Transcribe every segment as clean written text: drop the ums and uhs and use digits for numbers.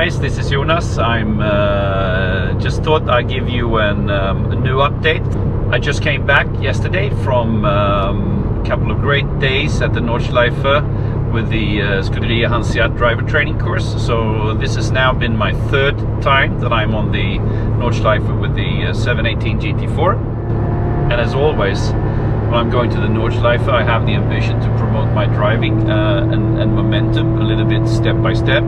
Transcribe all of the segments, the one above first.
guys, this is Jonas. I'm just thought I'd give you a new update. I just came back yesterday from a couple of great days at the Nordschleife with the Scuderia Hanseat driver training course. So this has now been my third time that I'm on the Nordschleife with the 718 GT4. And as always, when I'm going to the Nordschleife, I have the ambition to promote my driving and momentum a little bit step by step,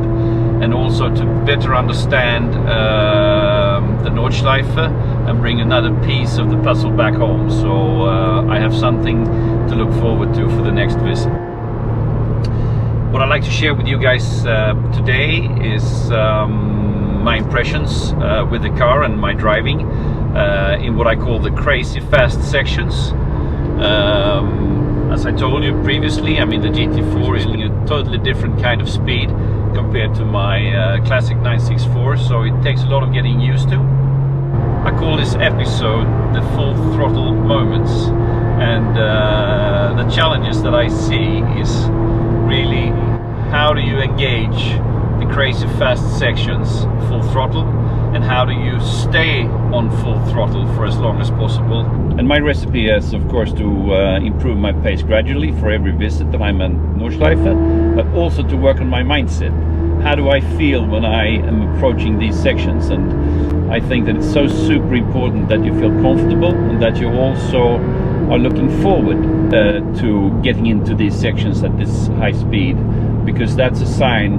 and also to better understand the Nordschleife and bring another piece of the puzzle back home. So I have something to look forward to for the next visit. What I'd like to share with you guys today is my impressions with the car and my driving in what I call the crazy fast sections. As I told you previously, I mean, the GT4 is a totally different kind of speed compared to my classic 964, so it takes a lot of getting used to. I call this episode the full throttle moments, and the challenges that I see is really how do you engage the crazy fast sections full throttle, and how do you stay on full throttle for as long as possible. And my recipe is, of course, to improve my pace gradually for every visit that I'm at Nordschleife, but also to work on my mindset. How do I feel when I am approaching these sections? And I think that it's so super important that you feel comfortable and that you also are looking forward to getting into these sections at this high speed, because that's a sign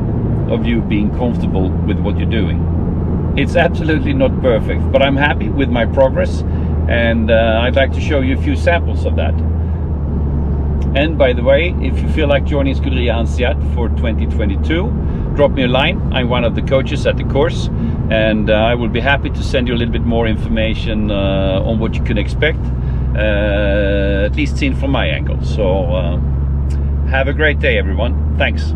of you being comfortable with what you're doing. It's absolutely not perfect, but I'm happy with my progress, and I'd like to show you a few samples of that. And by the way, if you feel like joining Scuderia Hanseat for 2022, drop me a line. I'm one of the coaches at the course, and I will be happy to send you a little bit more information on what you can expect, at least seen from my angle. So have a great day, everyone. Thanks.